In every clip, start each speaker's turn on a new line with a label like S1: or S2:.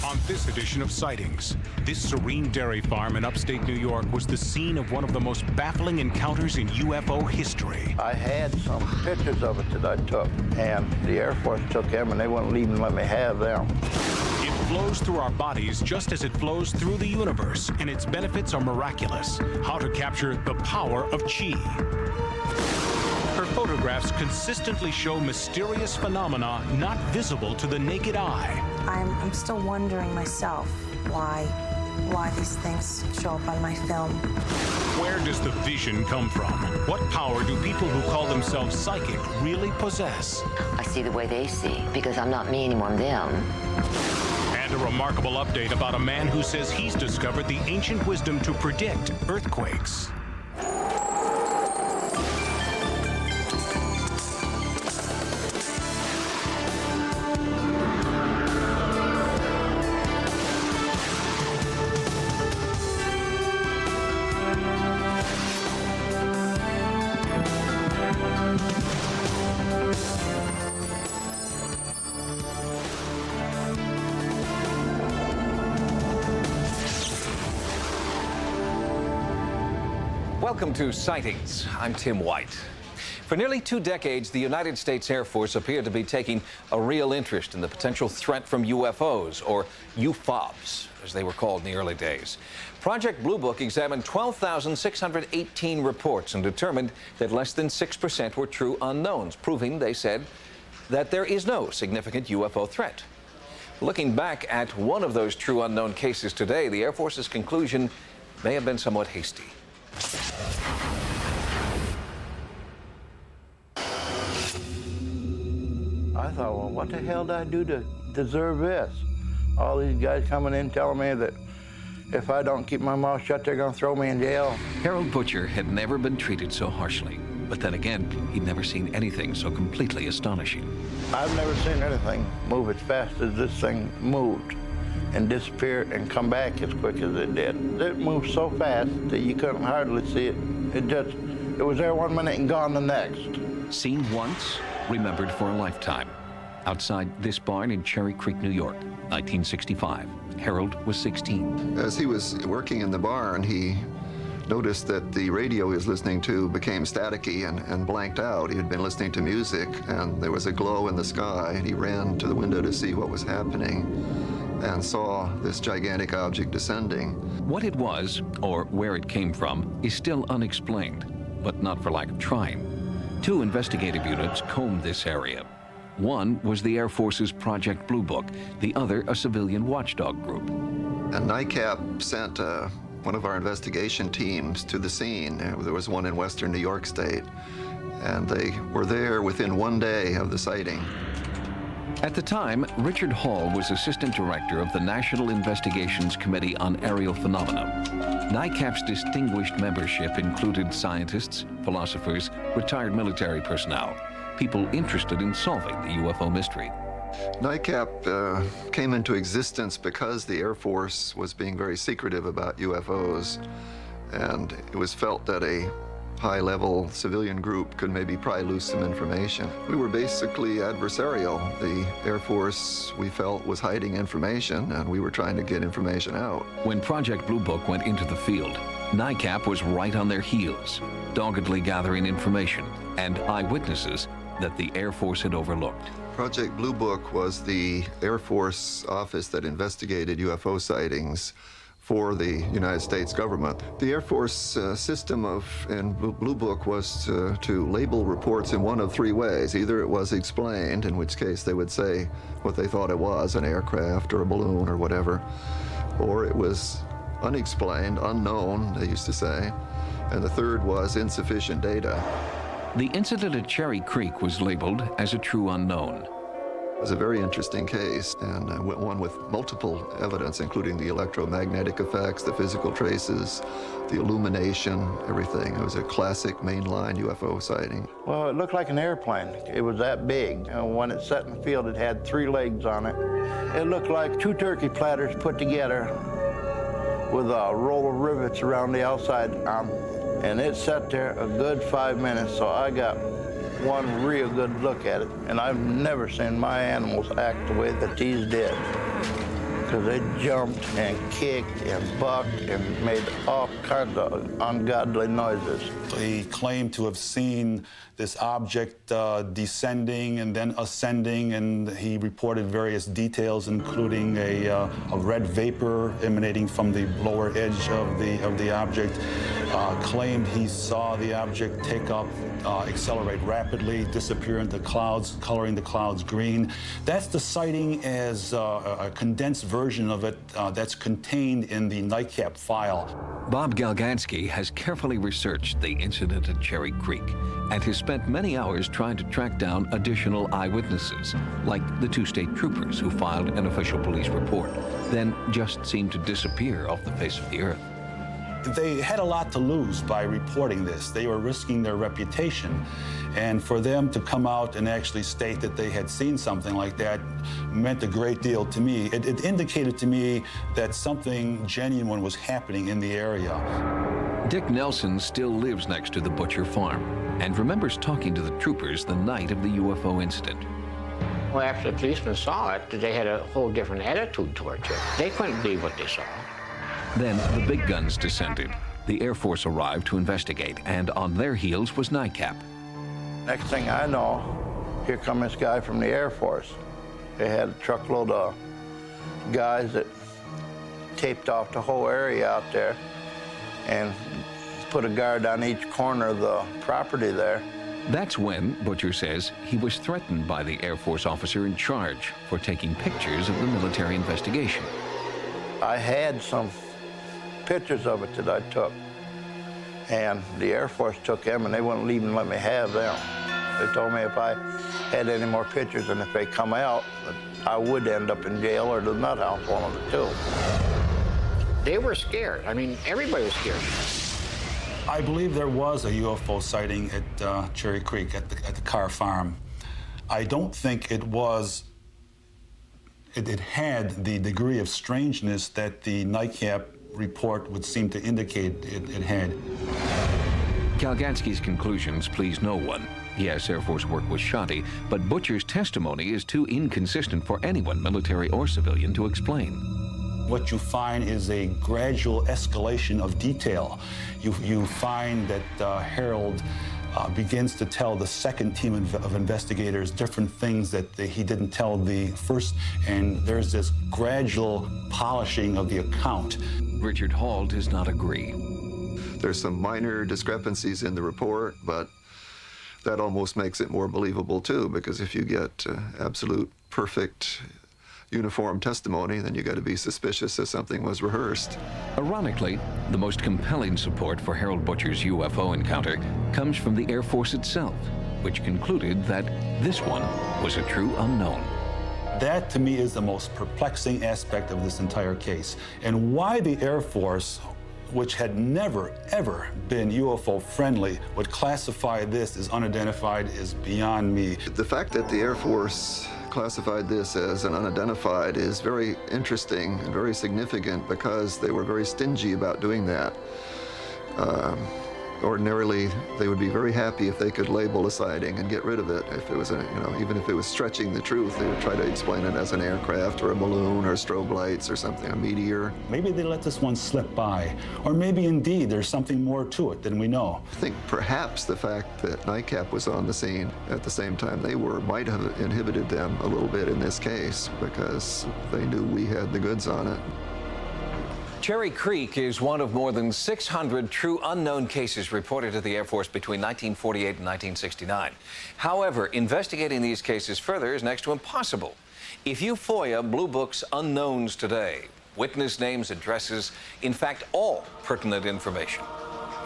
S1: On this edition of Sightings, this serene dairy farm in upstate New York was the scene of one of the most baffling encounters in UFO history.
S2: I had some pictures of it that I took, and the Air Force took them, and they wouldn't even let me have them.
S1: It flows through our bodies just as it flows through the universe, and its benefits are miraculous. How to capture the power of chi. Her photographs consistently show mysterious phenomena not visible to the naked eye.
S3: I'm still wondering myself why these things show up on my film.
S1: Where does the vision come from? What power do people who call themselves psychic really possess?
S4: I see the way they see, because I'm not me anymore, I'm them.
S1: And a remarkable update about a man who says he's discovered the ancient wisdom to predict earthquakes.
S5: Welcome to Sightings. I'm Tim White. For nearly 2 decades, the United States Air Force appeared to be taking a real interest in the potential threat from UFOs, or UFOBs, as they were called in the early days. Project Blue Book examined 12,618 reports and determined that less than 6% were true unknowns, proving, they said, that there is no significant UFO threat. Looking back at one of those true unknown cases today, the Air Force's conclusion may have been somewhat hasty.
S2: I thought, well, what the hell did I do to deserve this? All these guys coming in telling me that if I don't keep my mouth shut, they're going to throw me in jail.
S5: Harold Butcher had never been treated so harshly. But then again, he'd never seen anything so completely astonishing.
S2: I've never seen anything move as fast as this thing moved and disappear and come back as quick as it did. It moved so fast that you couldn't hardly see it. It was there one minute and gone the next.
S5: Seen once, remembered for a lifetime. Outside this barn in Cherry Creek, New York, 1965. Harold was 16.
S6: As he was working in the barn, he noticed that the radio he was listening to became staticky and blanked out. He had been listening to music, and there was a glow in the sky, and he ran to the window to see what was happening and saw this gigantic object descending.
S5: What it was, or where it came from, is still unexplained, but not for lack of trying. 2 investigative units combed this area. One was the Air Force's Project Blue Book, the other a civilian watchdog group.
S6: And NICAP sent one of our investigation teams to the scene. There was one in western New York State, and they were there within 1 day of the sighting.
S5: At the time, Richard Hall was Assistant Director of the National Investigations Committee on Aerial Phenomena. NICAP's distinguished membership included scientists, philosophers, retired military personnel, people interested in solving the UFO mystery.
S6: NICAP came into existence because the Air Force was being very secretive about UFOs, and it was felt that a high-level civilian group could maybe pry loose some information. We were basically adversarial. The Air Force, we felt, was hiding information, and we were trying to get information out.
S5: When Project Blue Book went into the field, NICAP was right on their heels, doggedly gathering information and eyewitnesses that the Air Force had overlooked.
S6: Project Blue Book was the Air Force office that investigated UFO sightings for the United States government. The Air Force system in Blue Book was to label reports in one of 3 ways. Either it was explained, in which case they would say what they thought it was, an aircraft or a balloon or whatever, or it was unexplained, unknown, they used to say, and the third was insufficient data.
S5: The incident at Cherry Creek was labeled as a true unknown.
S6: It was a very interesting case, and one with multiple evidence, including the electromagnetic effects, the physical traces, the illumination, everything. It was a classic mainline UFO sighting.
S2: Well, it looked like an airplane. It was that big. And when it sat in the field, it had 3 legs on it. It looked like 2 turkey platters put together with a roll of rivets around the outside. And it sat there a good 5 minutes, so I got one real good look at it. And I've never seen my animals act the way that these did. because they jumped and kicked and bucked and made all kinds of ungodly noises.
S7: He claimed to have seen this object descending and then ascending, and he reported various details, including a red vapor emanating from the lower edge of the object. Claimed he saw the object take up, accelerate rapidly, disappear into clouds, coloring the clouds green. That's the sighting as a condensed version of it that's contained in the nightcap file.
S5: Bob Galgansky has carefully researched the incident at Cherry Creek and has spent many hours trying to track down additional eyewitnesses, like the two state troopers who filed an official police report, then just seemed to disappear off the face of the earth.
S7: They had a lot to lose by reporting this. They were risking their reputation. And for them to come out and actually state that they had seen something like that meant a great deal to me. It indicated to me that something genuine was happening in the area.
S5: Dick Nelson still lives next to the Butcher farm and remembers talking to the troopers the night of the UFO incident.
S8: Well, after the policemen saw it, they had a whole different attitude towards it. They couldn't believe what they saw.
S5: Then the big guns descended. The Air Force arrived to investigate, and on their heels was NICAP.
S2: Next thing I know, here come this guy from the Air Force. They had a truckload of guys that taped off the whole area out there and put a guard on each corner of the property there.
S5: That's when, Butcher says, he was threatened by the Air Force officer in charge for taking pictures of the military investigation.
S2: I had some pictures of it that I took, and the Air Force took them, and they wouldn't even let me have them. They told me if I had any more pictures and if they come out, I would end up in jail or the nut house, one of the two.
S8: They were scared. I mean, everybody was scared.
S7: I believe there was a UFO sighting at Cherry Creek at the Carr farm. I don't think it was. It had the degree of strangeness that the NICAP report would seem to indicate it had.
S5: Galgansky's conclusions please no one. Yes, Air Force work was shoddy, but Butcher's testimony is too inconsistent for anyone, military or civilian, to explain.
S7: What you find is a gradual escalation of detail. You find that Harold begins to tell the second team of investigators different things that he didn't tell the first, and there's this gradual polishing of the account.
S5: Richard Hall does not agree.
S6: There's some minor discrepancies in the report, but that almost makes it more believable too, because if you get absolute perfect uniform testimony, then you got to be suspicious that something was rehearsed.
S5: Ironically, the most compelling support for Harold Butcher's UFO encounter comes from the Air Force itself, which concluded that this one was a true unknown.
S7: That, to me, is the most perplexing aspect of this entire case, and why the Air Force, which had never, ever been UFO friendly, would classify this as unidentified is beyond me.
S6: The fact that the Air Force classified this as an unidentified is very interesting and very significant because they were very stingy about doing that. Ordinarily, they would be very happy if they could label a sighting and get rid of it. If it was even if it was stretching the truth, they would try to explain it as an aircraft or a balloon or strobe lights or something, a meteor.
S7: Maybe they let this one slip by, or maybe indeed there's something more to it than we know.
S6: I think perhaps the fact that NICAP was on the scene at the same time they were might have inhibited them a little bit in this case because they knew we had the goods on it.
S5: Cherry Creek is one of more than 600 true unknown cases reported to the Air Force between 1948 and 1969. However, investigating these cases further is next to impossible. If you FOIA Blue Book's unknowns today, witness names, addresses, in fact, all pertinent information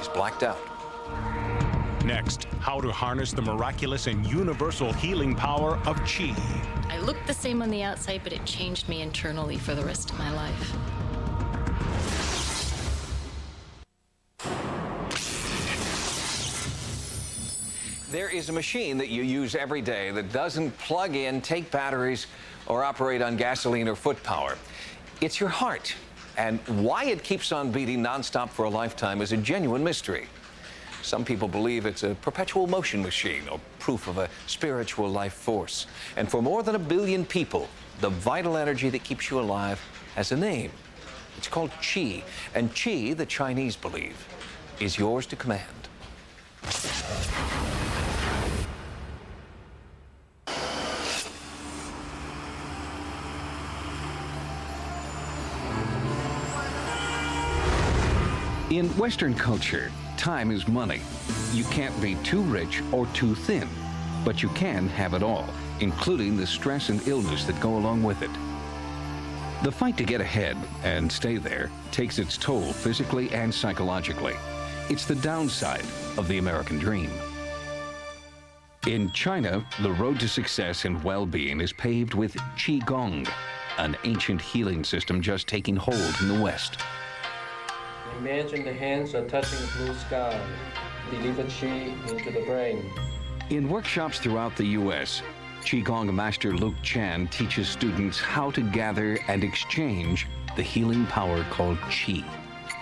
S5: is blacked out.
S1: Next, how to harness the miraculous and universal healing power of Chi.
S9: I looked the same on the outside, but it changed me internally for the rest of my life.
S5: There is a machine that you use every day that doesn't plug in, take batteries, or operate on gasoline or foot power. It's your heart. And why it keeps on beating nonstop for a lifetime is a genuine mystery. Some people believe it's a perpetual motion machine, or proof of a spiritual life force. And for more than 1 billion people, the vital energy that keeps you alive has a name. It's called Qi. And Qi, the Chinese believe, is yours to command. In Western culture, time is money. You can't be too rich or too thin, but you can have it all, including the stress and illness that go along with it. The fight to get ahead and stay there takes its toll physically and psychologically. It's the downside of the American dream. In China, the road to success and well-being is paved with Qigong, an ancient healing system just taking hold in the West.
S10: Imagine the hands are touching the blue sky. Deliver Qi into the brain.
S5: In workshops throughout the U.S., Qigong Master Luke Chan teaches students how to gather and exchange the healing power called Qi.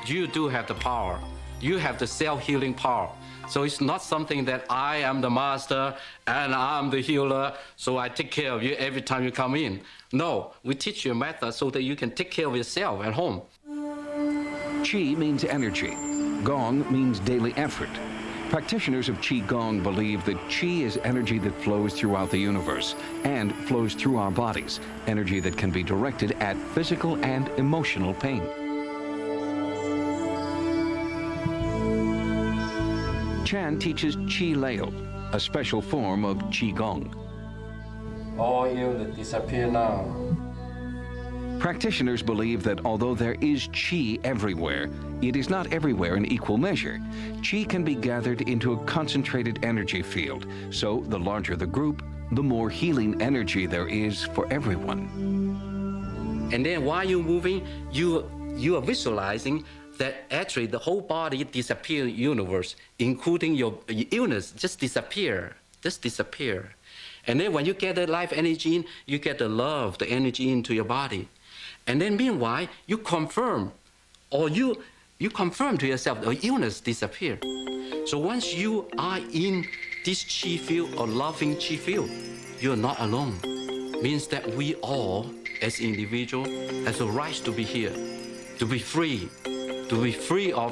S10: You do have the power. You have the self-healing power. So it's not something that I am the master and I'm the healer, so I take care of you every time you come in. No, we teach you a method so that you can take care of yourself at home.
S5: Qi means energy. Gong means daily effort. Practitioners of Qigong believe that Qi is energy that flows throughout the universe and flows through our bodies, energy that can be directed at physical and emotional pain. Chan teaches Qi Lao, a special form of Qigong.
S10: All illness disappear now.
S5: Practitioners believe that although there is Qi everywhere, it is not everywhere in equal measure. Qi can be gathered into a concentrated energy field, so the larger the group, the more healing energy there is for everyone.
S10: And then while you're moving, you are visualizing that actually the whole body disappear in the universe, including your illness, just disappear. And then when you get the life energy in, you get the love, the energy into your body. And then meanwhile, you confirm, or you confirm to yourself the illness disappear. So once you are in this Qi field or loving Qi field, you're not alone. Means that we all, as individuals, has a right to be here, to be free of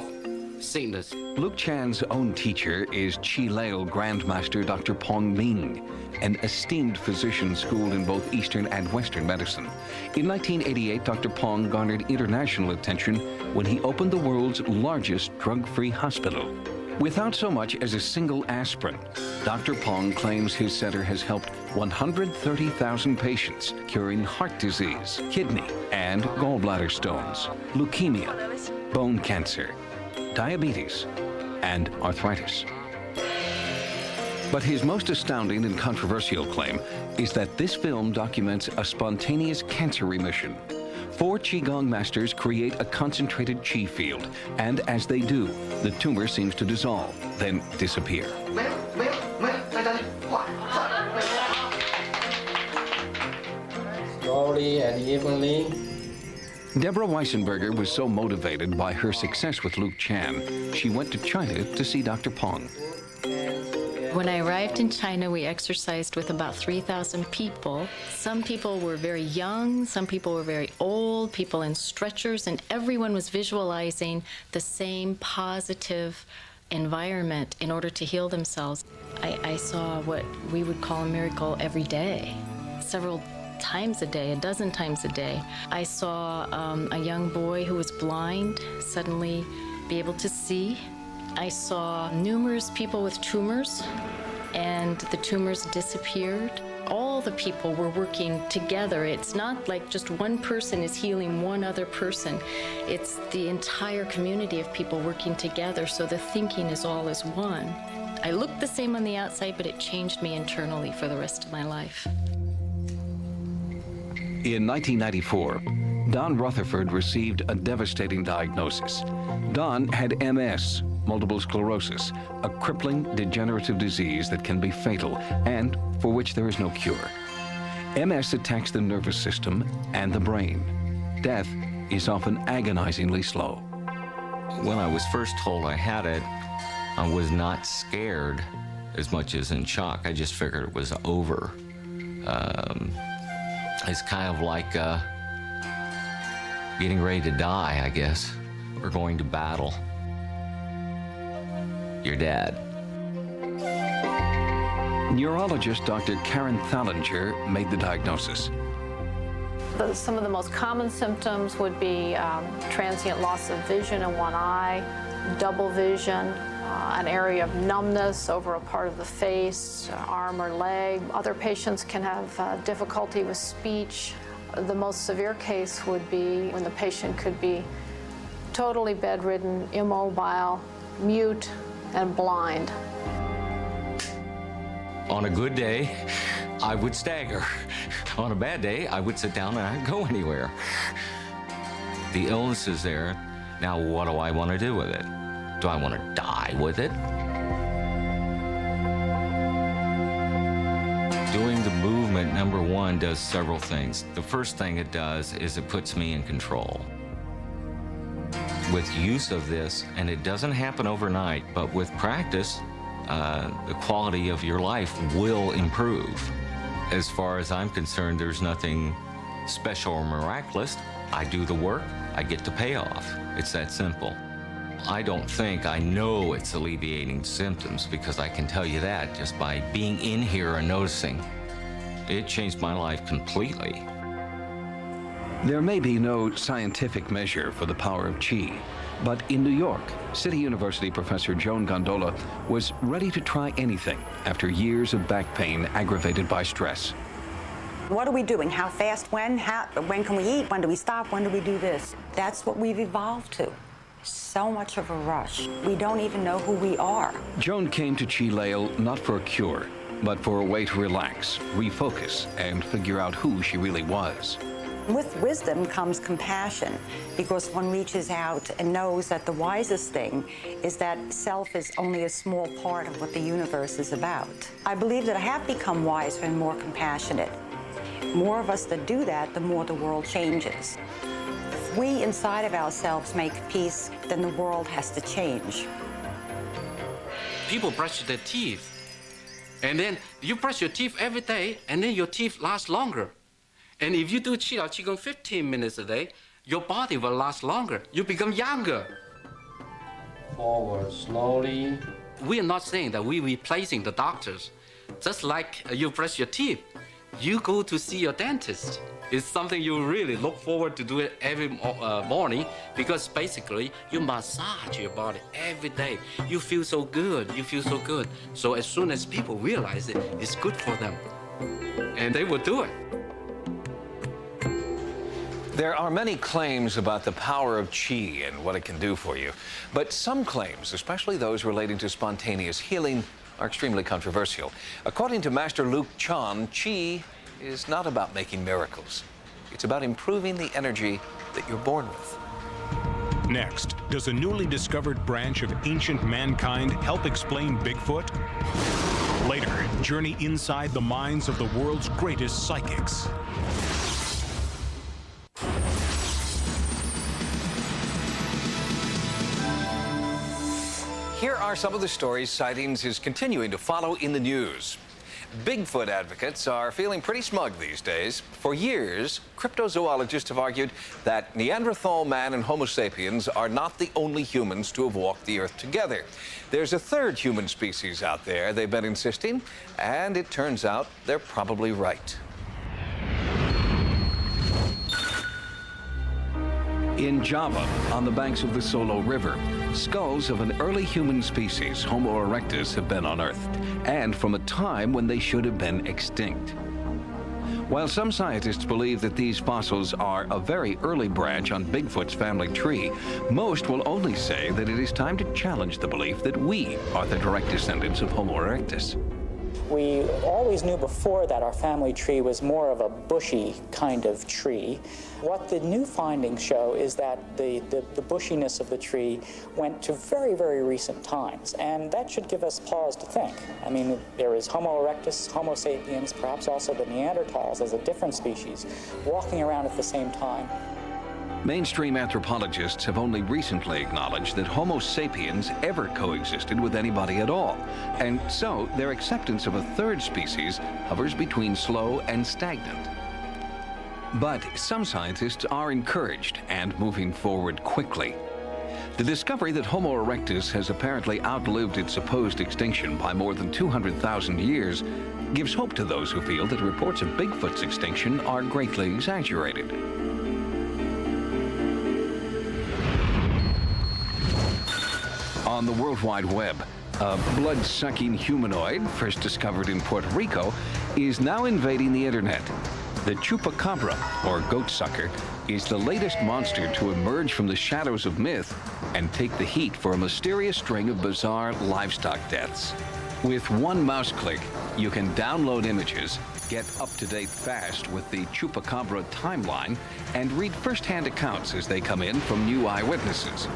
S10: sickness.
S5: Luke Chan's own teacher is Qi Lao Grandmaster Dr. Pong Ming, an esteemed physician schooled in both Eastern and Western medicine. In 1988, Dr. Pong garnered international attention when he opened the world's largest drug-free hospital. Without so much as a single aspirin, Dr. Pong claims his center has helped 130,000 patients, curing heart disease, kidney and gallbladder stones, leukemia, bone cancer, diabetes, and arthritis. But his most astounding and controversial claim is that this film documents a spontaneous cancer remission. 4 Qigong masters create a concentrated Qi field, and as they do, the tumor seems to dissolve, then disappear.
S10: Slowly and evenly.
S5: Deborah Weissenberger was so motivated by her success with Luke Chan, she went to China to see Dr. Pong.
S9: When I arrived in China, we exercised with about 3,000 people. Some people were very young, some people were very old, people in stretchers, and everyone was visualizing the same positive environment in order to heal themselves. I saw what we would call a miracle every day, several times a day, a dozen times a day. I saw a young boy who was blind suddenly be able to see. I saw numerous people with tumors, and the tumors disappeared. All the people were working together. It's not like just one person is healing one other person. It's the entire community of people working together, so the thinking is all as one. I looked the same on the outside, but it changed me internally for the rest of my life.
S5: In 1994, Don Rutherford received a devastating diagnosis. Don had MS, multiple sclerosis, a crippling degenerative disease that can be fatal and for which there is no cure. MS attacks the nervous system and the brain. Death is often agonizingly slow.
S11: When I was first told I had it, I was not scared. as much as in shock. I just figured it was over. It's kind of like getting ready to die, I guess, or going to battle. You're dead.
S12: Neurologist Dr. Karen Thallinger made the diagnosis.
S13: Some of the most common symptoms would be transient loss of vision in one eye, double vision, an area of numbness over a part of the face, arm or leg. Other patients can have difficulty with speech. The most severe case would be when the patient could be totally bedridden, immobile, mute, and blind.
S11: On a good day, I would stagger. On a bad day, I would sit down and I'd go anywhere. The illness is there. Now, what do I want to do with it? Do I want to die with it? Doing the movement, number one, does several things. The first thing it does is it puts me in control. With use of this, and it doesn't happen overnight, but with practice, the quality of your life will improve. As far as I'm concerned, there's nothing special or miraculous. I do the work, I get the payoff. It's that simple. I don't think I know it's alleviating symptoms, because I can tell you that just by being in here and noticing. It changed my life completely.
S12: There may be no scientific measure for the power of qi, but in New York, City University professor Joan Gondola was ready to try anything after years of back pain aggravated by stress.
S14: What are we doing? How fast? When? When can we eat? When do we stop? When do we do this? That's what we've evolved to. So much of a rush. We don't even know who we are.
S12: Joan came to Qi Lail not for a cure, but for a way to relax, refocus, and figure out who she really was.
S14: With wisdom comes compassion, because one reaches out and knows that the wisest thing is that self is only a small part of what the universe is about. I believe that I have become wiser and more compassionate. More of us that do that, the more the world changes. If we inside of ourselves make peace, then the world has to change.
S10: People brush their teeth, and then you brush your teeth every day, and then your teeth last longer. And if you do Qigong 15 minutes a day, your body will last longer. You become younger. Forward, slowly. We are not saying that we're replacing the doctors. Just like you brush your teeth, you go to see your dentist. It's something you really look forward to do it every morning, because basically you massage your body every day. You feel so good, you feel so good. So as soon as people realize it, it's good for them, and they will do it.
S5: There are many claims about the power of qi and what it can do for you. But some claims, especially those relating to spontaneous healing, are extremely controversial. According to Master Luke Chan, qi is not about making miracles. It's about improving the energy that you're born with.
S1: Next, does a newly discovered branch of ancient mankind help explain Bigfoot? Later, journey inside the minds of the world's greatest psychics.
S5: Here are some of the stories sightings is continuing to follow in the news. Bigfoot advocates are feeling pretty smug these days. For years, cryptozoologists have argued that Neanderthal man and Homo sapiens are not the only humans to have walked the earth together. There's a third human species out there, they've been insisting, and it turns out they're probably right.
S12: In Java, on the banks of the Solo River, skulls of an early human species, Homo erectus, have been unearthed, and from a time when they should have been extinct. While some scientists believe that these fossils are a very early branch on Bigfoot's family tree, most will only say that it is time to challenge the belief that we are the direct descendants of Homo erectus.
S15: We always knew before that our family tree was more of a bushy kind of tree. What the new findings show is that the bushiness of the tree went to very, very recent times, and that should give us pause to think. I mean, there is Homo erectus, Homo sapiens, perhaps also the Neanderthals as a different species, walking around at the same time.
S12: Mainstream anthropologists have only recently acknowledged that Homo sapiens ever coexisted with anybody at all, and so their acceptance of a third species hovers between slow and stagnant. But some scientists are encouraged and moving forward quickly. The discovery that Homo erectus has apparently outlived its supposed extinction by more than 200,000 years gives hope to those who feel that reports of Bigfoot's extinction are greatly exaggerated. On the World Wide Web, a blood-sucking humanoid, first discovered in Puerto Rico, is now invading the internet. The chupacabra, or goat-sucker, is the latest monster to emerge from the shadows of myth and take the heat for a mysterious string of bizarre livestock deaths. With one mouse click, you can download images, get up-to-date fast with the chupacabra timeline, and read first-hand accounts as they come in from new eyewitnesses.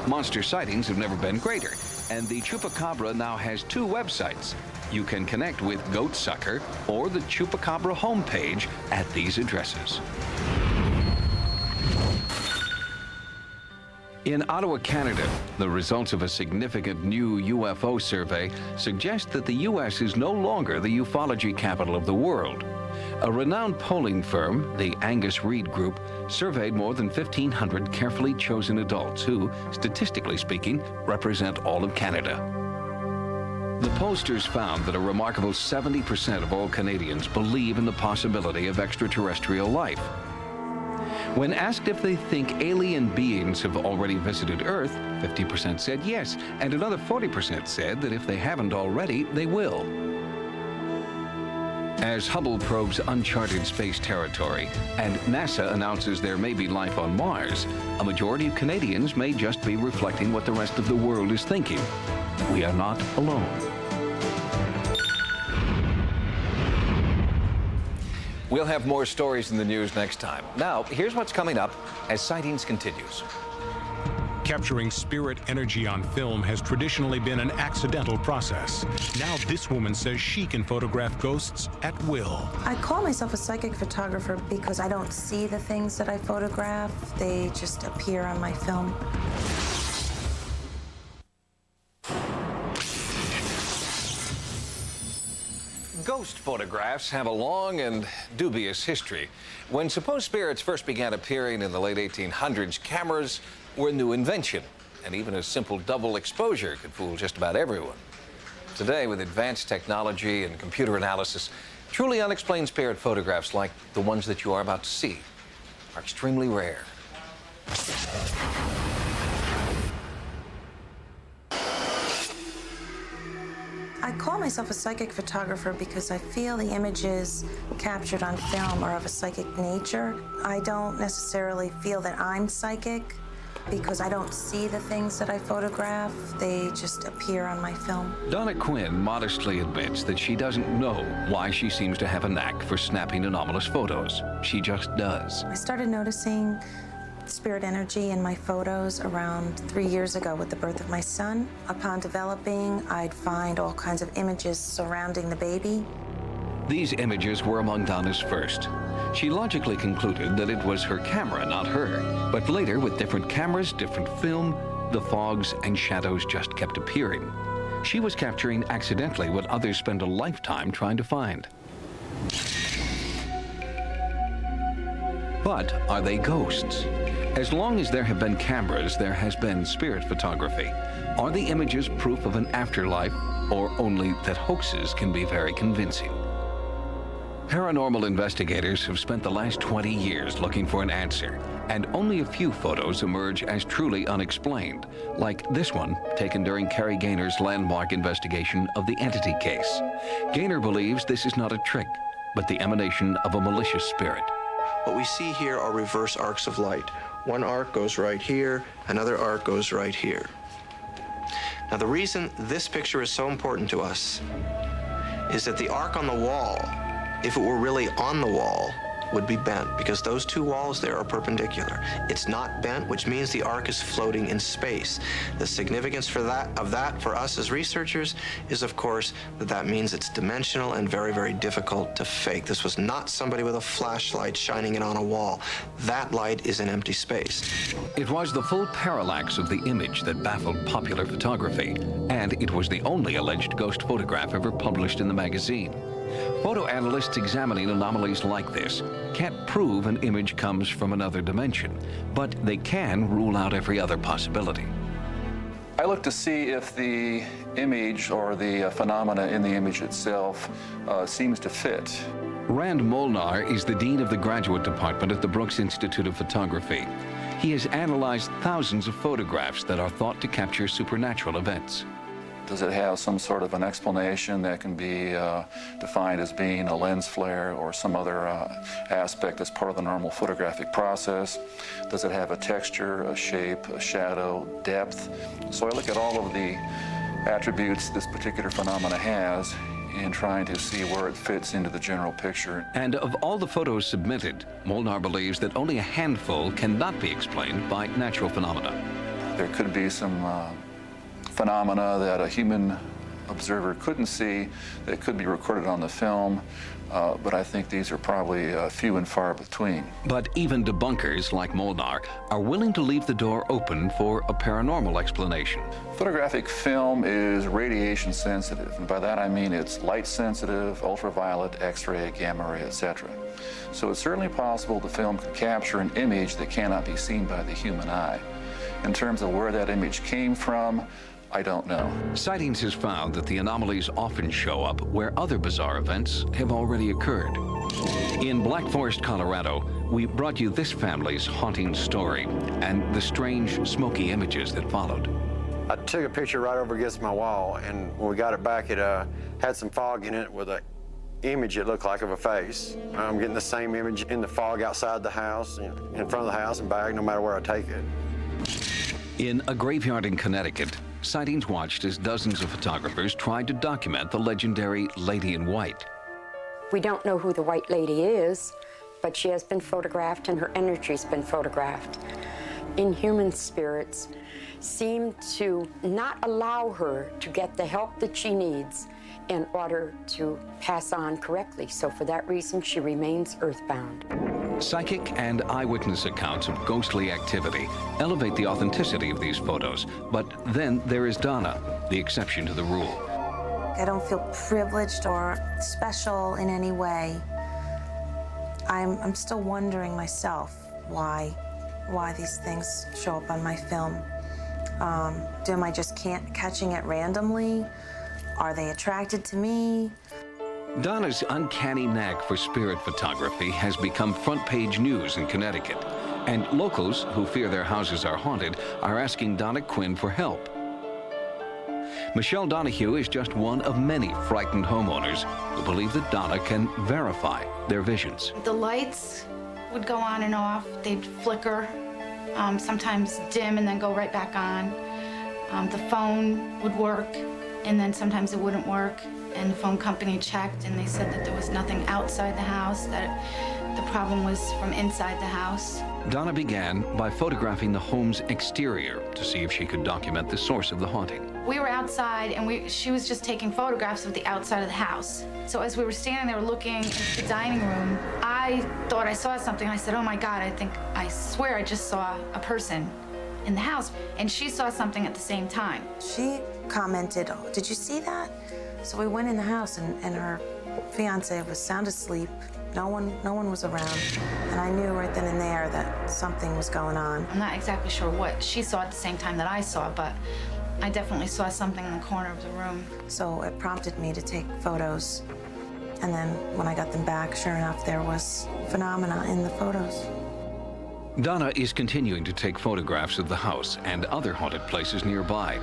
S12: Monster sightings have never been greater, and the chupacabra now has 2 websites. You can connect with Goatsucker or the Chupacabra homepage at these addresses. In Ottawa, Canada, the results of a significant new UFO survey suggest that the U.S. is no longer the ufology capital of the world. A renowned polling firm, the Angus Reid Group, surveyed more than 1,500 carefully chosen adults who, statistically speaking, represent all of Canada. The pollsters found that a remarkable 70% of all Canadians believe in the possibility of extraterrestrial life. When asked if they think alien beings have already visited Earth, 50% said yes, and another 40% said that if they haven't already, they will. As Hubble probes uncharted space territory and NASA announces there may be life on Mars, a majority of Canadians may just be reflecting what the rest of the world is thinking. We are not alone.
S5: We'll have more stories in the news next time. Now, here's what's coming up as sightings continues.
S1: Capturing spirit energy on film has traditionally been an accidental process. Now this woman says she can photograph ghosts at will.
S3: I call myself a psychic photographer because I don't see the things that I photograph. They just appear on my film.
S5: Ghost photographs have a long and dubious history. When supposed spirits first began appearing in the late 1800s, cameras were a new invention, and even a simple double exposure could fool just about everyone. Today, with advanced technology and computer analysis, truly unexplained spirit photographs like the ones that you are about to see are extremely rare.
S3: I call myself a psychic photographer because I feel the images captured on film are of a psychic nature. I don't necessarily feel that I'm psychic because I don't see the things that I photograph. They just appear on my film.
S12: Donna Quinn modestly admits that she doesn't know why she seems to have a knack for snapping anomalous photos. She just does.
S3: I started noticing spirit energy in my photos around 3 years ago with the birth of my son. Upon developing, I'd find all kinds of images surrounding the baby.
S12: These images were among Donna's first. She logically concluded that it was her camera, not her. But later, with different cameras, different film, the fogs and shadows just kept appearing. She was capturing accidentally what others spend a lifetime trying to find. But are they ghosts? As long as there have been cameras, there has been spirit photography. Are the images proof of an afterlife, or only that hoaxes can be very convincing? Paranormal investigators have spent the last 20 years looking for an answer, and only a few photos emerge as truly unexplained, like this one taken during Kerry Gaynor's landmark investigation of the entity case. Gaynor believes this is not a trick, but the emanation of a malicious spirit.
S16: What we see here are reverse arcs of light. One arc goes right here, another arc goes right here. Now, the reason this picture is so important to us is that the arc on the wall, if it were really on the wall, would be bent because those two walls there are perpendicular. It's not bent, which means the arc is floating in space. The significance of that for us as researchers is, of course, that means it's dimensional and very, very difficult to fake. This was not somebody with a flashlight shining it on a wall. That light is in empty space.
S12: It was the full parallax of the image that baffled popular photography, and it was the only alleged ghost photograph ever published in the magazine. Photo analysts examining anomalies like this can't prove an image comes from another dimension, but they can rule out every other possibility.
S17: I look to see if the image or the phenomena in the image itself seems to fit.
S12: Rand Molnar is the dean of the graduate department at the Brooks Institute of Photography. He has analyzed thousands of photographs that are thought to capture supernatural events.
S17: Does it have some sort of an explanation that can be defined as being a lens flare or some other aspect as part of the normal photographic process? Does it have a texture, a shape, a shadow, depth? So I look at all of the attributes this particular phenomena has in trying to see where it fits into the general picture.
S12: And of all the photos submitted, Molnar believes that only a handful cannot be explained by natural phenomena.
S17: There could be some phenomena that a human observer couldn't see that could be recorded on the film, but I think these are probably few and far between.
S12: But even debunkers like Molnar are willing to leave the door open for a paranormal explanation.
S17: Photographic film is radiation sensitive, and by that I mean it's light sensitive, ultraviolet, X-ray, gamma ray, etc. So it's certainly possible the film could capture an image that cannot be seen by the human eye. In terms of where that image came from, I don't know.
S12: Sightings has found that the anomalies often show up where other bizarre events have already occurred. In Black Forest, Colorado, we brought you this family's haunting story and the strange, smoky images that followed.
S18: I took a picture right over against my wall, and when we got it back, it had some fog in it with an image it looked like of a face. I'm getting the same image in the fog outside the house, in front of the house and back, no matter where I take it.
S12: In a graveyard in Connecticut, sightings watched as dozens of photographers tried to document the legendary Lady in White.
S19: We don't know who the White Lady is, but she has been photographed and her energy's been photographed. Inhuman spirits seem to not allow her to get the help that she needs in order to pass on correctly. So for that reason, she remains earthbound.
S12: Psychic and eyewitness accounts of ghostly activity elevate the authenticity of these photos, but then there is Donna, the exception to the rule.
S3: I don't feel privileged or special in any way. I'm still wondering myself why these things show up on my film. Am I just catching it randomly? Are they attracted to me?
S12: Donna's uncanny knack for spirit photography has become front-page news in Connecticut, and locals who fear their houses are haunted are asking Donna Quinn for help. Michelle Donahue is just one of many frightened homeowners who believe that Donna can verify their visions.
S20: The lights would go on and off. They'd flicker, sometimes dim and then go right back on. The phone would work, and then sometimes it wouldn't work. And the phone company checked, and they said that there was nothing outside the house, that the problem was from inside the house.
S12: Donna began by photographing the home's exterior to see if she could document the source of the haunting.
S20: We were outside, and she was just taking photographs of the outside of the house. So as we were standing there looking into the dining room, I thought I saw something. I said, oh my God, I swear I just saw a person in the house. And she saw something at the same time.
S3: She commented, oh, did you see that? So we went in the house, and her fiance was sound asleep. No one was around. And I knew right then and there that something was going on.
S20: I'm not exactly sure what she saw at the same time that I saw, but I definitely saw something in the corner of the room.
S3: So it prompted me to take photos. And then when I got them back, sure enough, there was phenomena in the photos.
S12: Donna is continuing to take photographs of the house and other haunted places nearby.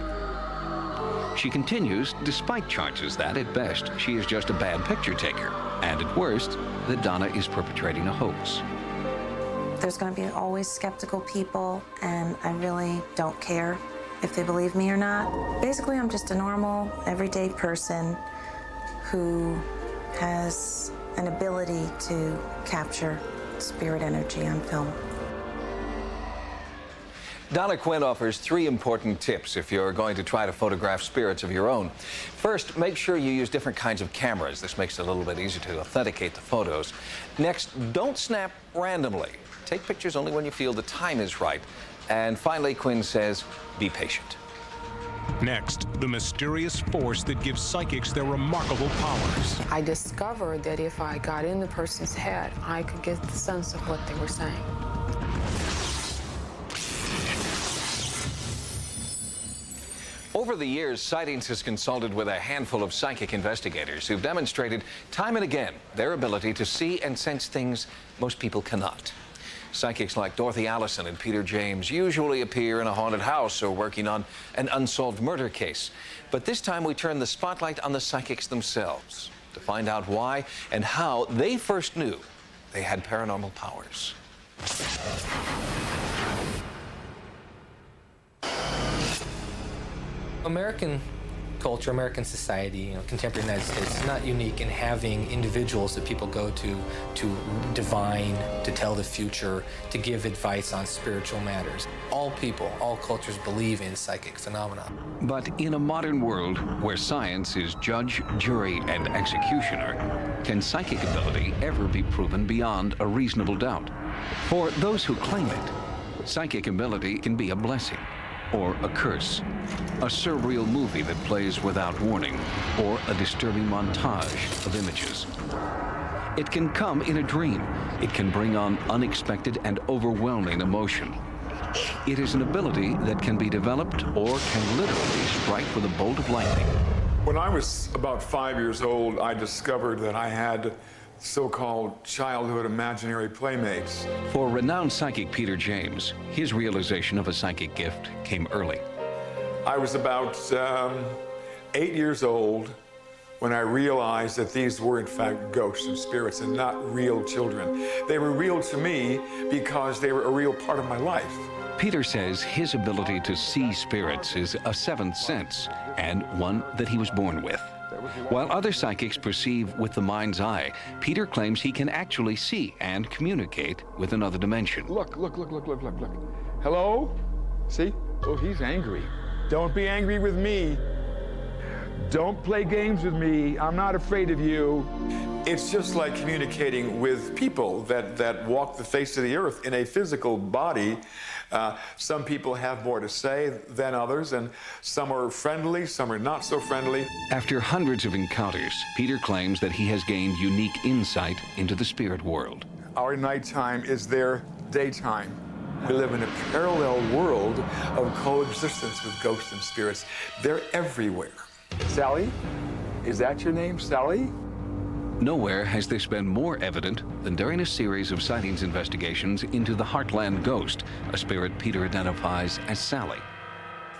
S12: She continues, despite charges that, at best, she is just a bad picture taker, and at worst, that Donna is perpetrating a hoax.
S3: There's going to be always skeptical people, and I really don't care if they believe me or not. Basically, I'm just a normal, everyday person who has an ability to capture spirit energy on film.
S5: Donna Quinn offers 3 important tips if you're going to try to photograph spirits of your own. First, make sure you use different kinds of cameras. This makes it a little bit easier to authenticate the photos. Next, don't snap randomly. Take pictures only when you feel the time is right. And finally, Quinn says, be patient.
S1: Next, the mysterious force that gives psychics their remarkable powers.
S21: I discovered that if I got in the person's head, I could get the sense of what they were saying.
S5: Over the years, Sightings has consulted with a handful of psychic investigators who've demonstrated time and again their ability to see and sense things most people cannot. Psychics like Dorothy Allison and Peter James usually appear in a haunted house or working on an unsolved murder case. But this time we turn the spotlight on the psychics themselves to find out why and how they first knew they had paranormal powers.
S22: American culture, American society, contemporary United States is not unique in having individuals that people go to divine, to tell the future, to give advice on spiritual matters. All people, all cultures believe in psychic phenomena.
S12: But in a modern world where science is judge, jury, and executioner, can psychic ability ever be proven beyond a reasonable doubt? For those who claim it, psychic ability can be a blessing or a curse, a surreal movie that plays without warning, or a disturbing montage of images. It can come in a dream. It can bring on unexpected and overwhelming emotion. It is an ability that can be developed or can literally strike with a bolt of lightning.
S23: When I was about 5 years old, I discovered that I had so-called childhood imaginary playmates.
S12: For renowned psychic Peter James, his realization of a psychic gift came early.
S23: I was about 8 years old when I realized that these were in fact ghosts and spirits and not real children. They were real to me because they were a real part of my life.
S12: Peter says his ability to see spirits is a seventh sense and one that he was born with. While other psychics perceive with the mind's eye, Peter claims he can actually see and communicate with another dimension.
S23: Look. Hello? See? Oh, he's angry. Don't be angry with me. Don't play games with me. I'm not afraid of you. It's just like communicating with people that walk the face of the earth in a physical body. Some people have more to say than others, and some are friendly, some are not so friendly.
S12: After hundreds of encounters, Peter claims that he has gained unique insight into the spirit world.
S23: Our nighttime is their daytime. We live in a parallel world of coexistence with ghosts and spirits. They're everywhere. Sally? Is that your name, Sally?
S12: Nowhere has this been more evident than during a series of sightings investigations into the Heartland Ghost, a spirit Peter identifies as Sally.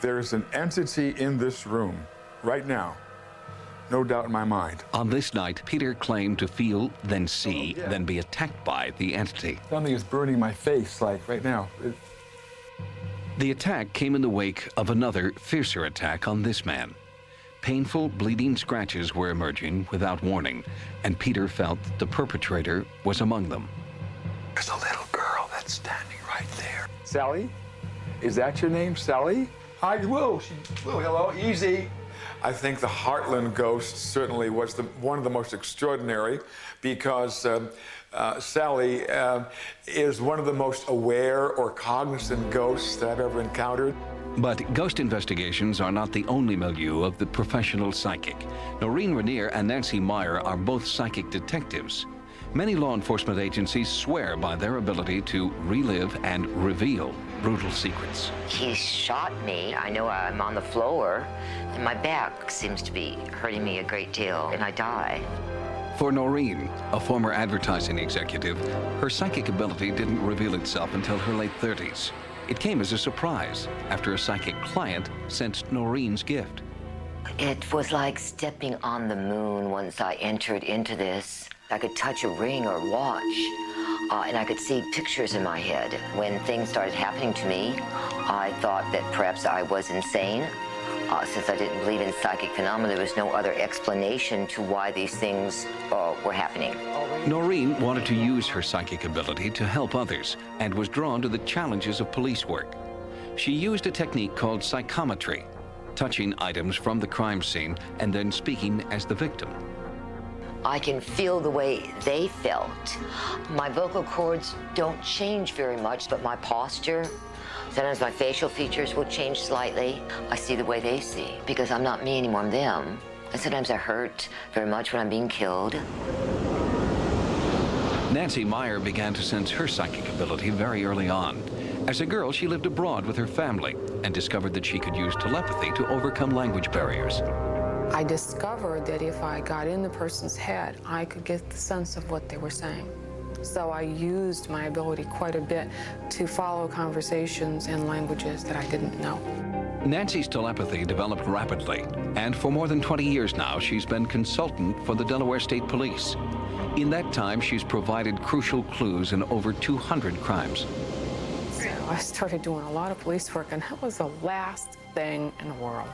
S23: There's an entity in this room right now, no doubt in my mind.
S12: On this night, Peter claimed to feel, then see, then be attacked by the entity.
S23: Something is burning my face, like right now.
S12: The attack came in the wake of another, fiercer attack on this man. Painful, bleeding scratches were emerging without warning, and Peter felt the perpetrator was among them.
S23: There's a little girl that's standing right there. Sally? Is that your name, Sally? Hi, whoa, hello, easy. I think the Heartland Ghost certainly was one of the most extraordinary because Sally is one of the most aware or cognizant ghosts that I've ever encountered.
S12: But ghost investigations are not the only milieu of the professional psychic. Noreen Rainier and Nancy Meyer are both psychic detectives. Many law enforcement agencies swear by their ability to relive and reveal brutal secrets.
S4: He shot me. I know I'm on the floor, and my back seems to be hurting me a great deal, and I die.
S12: For Noreen, a former advertising executive, her psychic ability didn't reveal itself until her late 30s. It came as a surprise after a psychic client sensed Noreen's gift.
S4: It was like stepping on the moon once I entered into this. I could touch a ring or watch, and I could see pictures in my head. When things started happening to me, I thought that perhaps I was insane. Since I didn't believe in psychic phenomena, there was no other explanation to why these things were happening.
S12: Noreen wanted to use her psychic ability to help others and was drawn to the challenges of police work. She used a technique called psychometry, touching items from the crime scene and then speaking as the victim.
S4: I can feel the way they felt. My vocal cords don't change very much, but my posture, sometimes my facial features will change slightly. I see the way they see because I'm not me anymore, I'm them. And sometimes I hurt very much when I'm being killed.
S12: Nancy Meyer began to sense her psychic ability very early on. As a girl, she lived abroad with her family and discovered that she could use telepathy to overcome language barriers.
S21: I discovered that if I got in the person's head, I could get the sense of what they were saying. So I used my ability quite a bit to follow conversations in languages that I didn't know.
S12: Nancy's telepathy developed rapidly, and for more than 20 years now, she's been consultant for the Delaware State Police. In that time, she's provided crucial clues in over 200 crimes.
S21: So I started doing a lot of police work, and that was the last thing in the world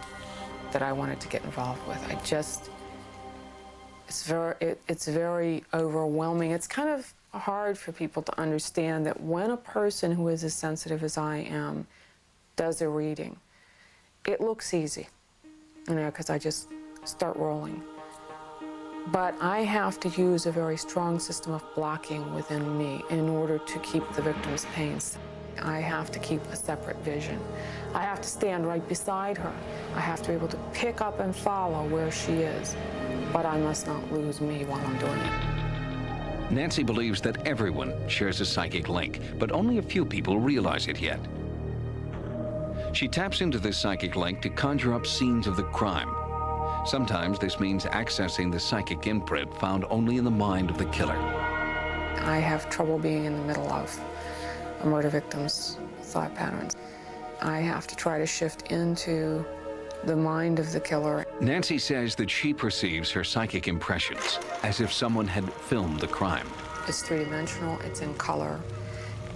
S21: that I wanted to get involved with. It's very overwhelming. It's kind of hard for people to understand that when a person who is as sensitive as I am does a reading, it looks easy, because I just start rolling. But I have to use a very strong system of blocking within me in order to keep the victim's pains. I have to keep a separate vision. I have to stand right beside her. I have to be able to pick up and follow where she is, but I must not lose me while I'm doing it.
S12: Nancy believes that everyone shares a psychic link, but only a few people realize it yet. She taps into this psychic link to conjure up scenes of the crime. Sometimes this means accessing the psychic imprint found only in the mind of the killer.
S21: I have trouble being in the middle of a murder victim's thought patterns. I have to try to shift into the mind of the killer.
S12: Nancy says that she perceives her psychic impressions as if someone had filmed the crime.
S21: It's three-dimensional, it's in color.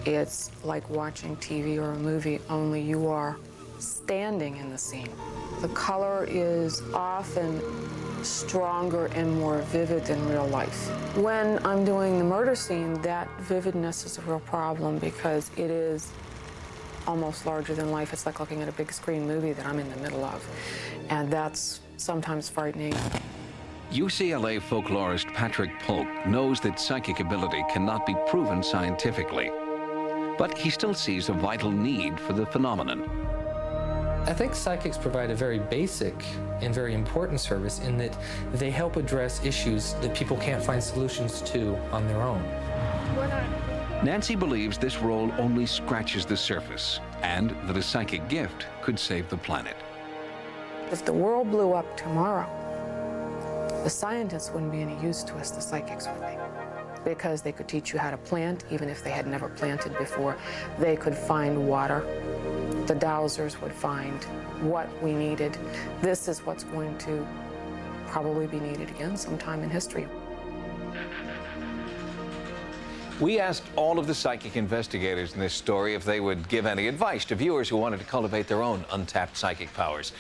S21: It's like watching TV or a movie, only you are standing in the scene. The color is often stronger and more vivid than real life. When I'm doing the murder scene, that vividness is a real problem because it is almost larger than life. It's like looking at a big screen movie that I'm in the middle of, and that's sometimes frightening.
S12: UCLA folklorist Patrick Polk knows that psychic ability cannot be proven scientifically, but he still sees a vital need for the phenomenon.
S22: I think psychics provide a very basic and very important service in that they help address issues that people can't find solutions to on their own.
S12: Nancy believes this role only scratches the surface and that a psychic gift could save the planet.
S21: If the world blew up tomorrow, the scientists wouldn't be any use to us, the psychics would be. Because they could teach you how to plant, even if they had never planted before. They could find water. The dowsers would find what we needed. This is what's going to probably be needed again sometime in history.
S5: We asked all of the psychic investigators in this story if they would give any advice to viewers who wanted to cultivate their own untapped psychic powers.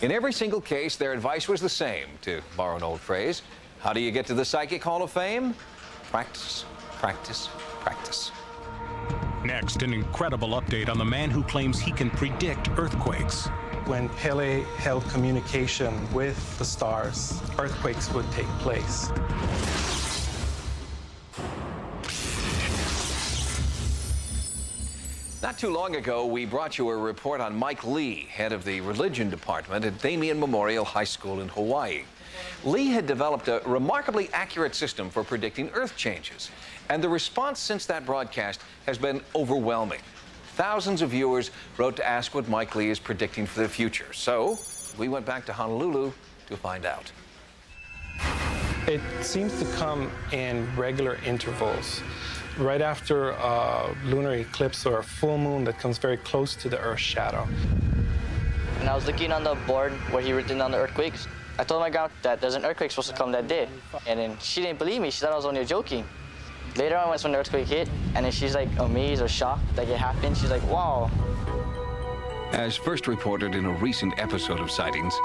S5: In every single case, their advice was the same, to borrow an old phrase. How do you get to the Psychic Hall of Fame? Practice, practice, practice.
S1: Next, an incredible update on the man who claims he can predict earthquakes.
S2: When Pele held communication with the stars, earthquakes would take place.
S5: Not too long ago, we brought you a report on Mike Lee, head of the religion department at Damien Memorial High School in Hawaii. Lee had developed a remarkably accurate system for predicting earth changes, and the response since that broadcast has been overwhelming. Thousands of viewers wrote to ask what Mike Lee is predicting for the future. So we went back to Honolulu to find out.
S2: It seems to come in regular intervals. Right after a lunar eclipse or a full moon that comes very close to the Earth's shadow.
S7: And I was looking on the board where he written down the earthquakes. I told my grandma that there's an earthquake supposed to come that day. And then she didn't believe me. She thought I was only joking. Later on, when the earthquake hit, and then she's like amazed or shocked that it happened. She's like, wow.
S12: As first reported in a recent episode of Sightings,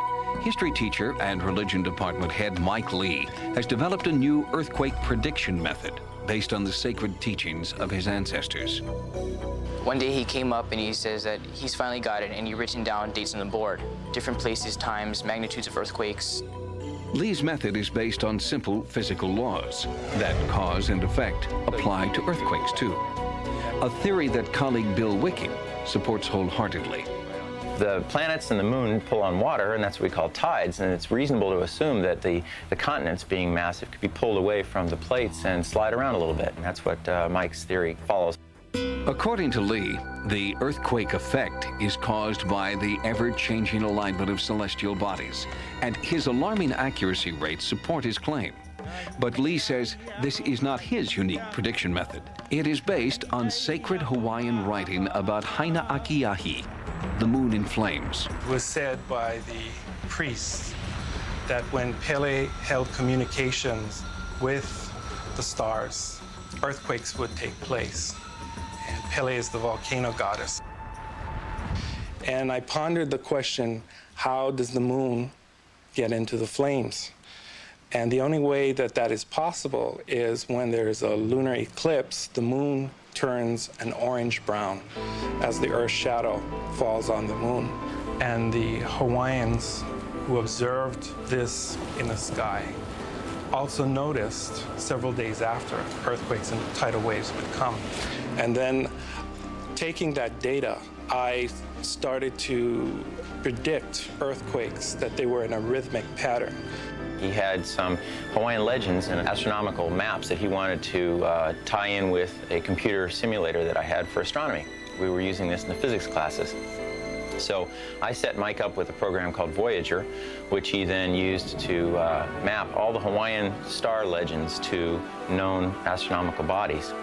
S12: history teacher and religion department head Mike Lee has developed a new earthquake prediction method based on the sacred teachings of his ancestors.
S6: One day he came up and he says that he's finally got it, and he's written down dates on the board, different places, times, magnitudes of earthquakes.
S12: Lee's method is based on simple physical laws that cause and effect apply to earthquakes too. A theory that colleague Bill Wicking supports wholeheartedly.
S8: The planets and the moon pull on water, and that's what we call tides, and it's reasonable to assume that the continents, being massive, could be pulled away from the plates and slide around a little bit, and that's what Mike's theory follows.
S12: According to Lee, the earthquake effect is caused by the ever-changing alignment of celestial bodies, and his alarming accuracy rates support his claim. But Lee says this is not his unique prediction method. It is based on sacred Hawaiian writing about Haina Akiahi, the moon in flames.
S2: It was said by the priests that when Pele held communications with the stars, earthquakes would take place. And Pele is the volcano goddess. And I pondered the question, how does the moon get into the flames? And the only way that that is possible is when there's a lunar eclipse, the moon turns an orange-brown as the Earth's shadow falls on the moon. And the Hawaiians who observed this in the sky also noticed several days after earthquakes and tidal waves would come. And then taking that data, I started to predict earthquakes, that they were in a rhythmic pattern.
S8: He had some Hawaiian legends and astronomical maps that he wanted to tie in with a computer simulator that I had for astronomy. We were using this in the physics classes. So I set Mike up with a program called Voyager, which he then used to map all the Hawaiian star legends to known astronomical bodies.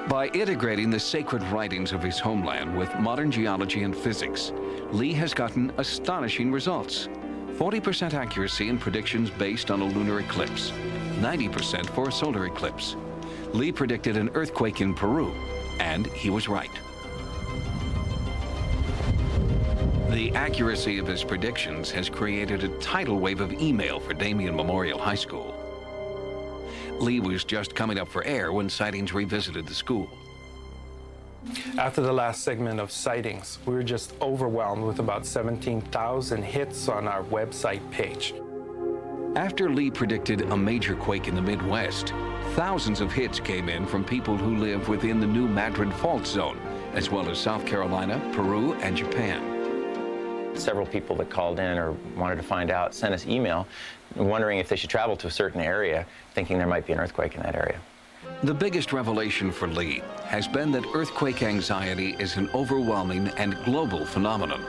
S12: By integrating the sacred writings of his homeland with modern geology and physics, Lee has gotten astonishing results. 40% accuracy in predictions based on a lunar eclipse, 90% for a solar eclipse. Lee predicted an earthquake in Peru, and he was right. The accuracy of his predictions has created a tidal wave of email for Damien Memorial High School. Lee was just coming up for air when Sightings revisited the school.
S2: After the last segment of Sightings, we were just overwhelmed with about 17,000 hits on our website page.
S12: After Lee predicted a major quake in the Midwest, thousands of hits came in from people who live within the new Madrid Fault Zone, as well as South Carolina, Peru, and Japan.
S8: Several people that called in or wanted to find out sent us email wondering if they should travel to a certain area, thinking there might be an earthquake in that area.
S12: The biggest revelation for Lee has been that earthquake anxiety is an overwhelming and global phenomenon.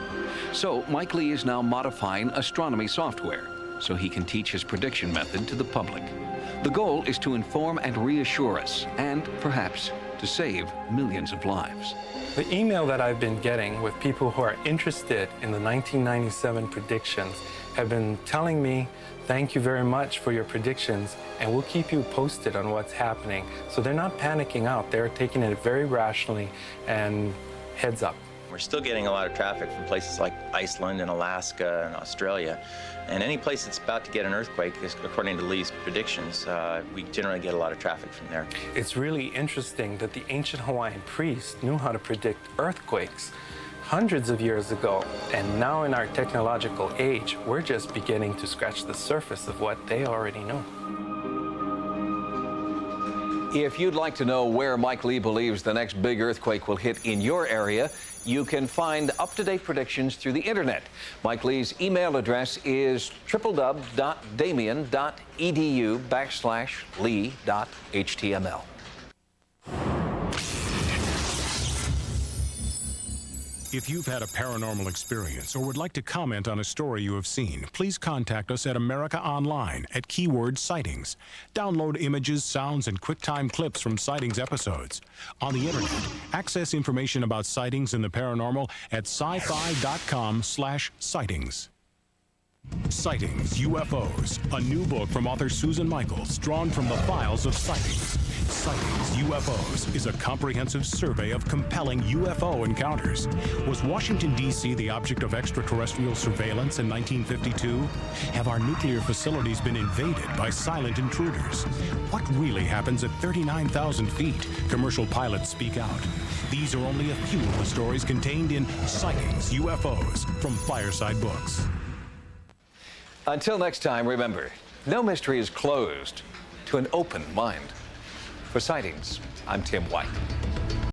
S12: So Mike Lee is now modifying astronomy software so he can teach his prediction method to the public. The goal is to inform and reassure us, and perhaps to save millions of lives.
S2: The email that I've been getting with people who are interested in the 1997 predictions have been telling me, thank you very much for your predictions, and we'll keep you posted on what's happening. So they're not panicking out. They're taking it very rationally and heads up.
S8: We're still getting a lot of traffic from places like Iceland and Alaska and Australia. And any place that's about to get an earthquake, according to Lee's predictions, we generally get a lot of traffic from there.
S2: It's really interesting that the ancient Hawaiian priests knew how to predict earthquakes hundreds of years ago. And now in our technological age, we're just beginning to scratch the surface of what they already knew.
S5: If you'd like to know where Mike Lee believes the next big earthquake will hit in your area, you can find up-to-date predictions through the internet. Mike Lee's email address is www.damien.edu/lee.html.
S1: If you've had a paranormal experience or would like to comment on a story you have seen, please contact us at America Online at keyword Sightings. Download images, sounds, and QuickTime clips from Sightings episodes. On the internet, access information about sightings and the paranormal at sci-fi.com/sightings. Sightings, UFOs, a new book from author Susan Michaels, drawn from the files of Sightings. Sightings UFOs is a comprehensive survey of compelling UFO encounters. Was Washington, D.C. the object of extraterrestrial surveillance in 1952? Have our nuclear facilities been invaded by silent intruders? What really happens at 39,000 feet? Commercial pilots speak out. These are only a few of the stories contained in Sightings UFOs from Fireside Books.
S5: Until next time, remember, no mystery is closed to an open mind. For Sightings, I'm Tim White.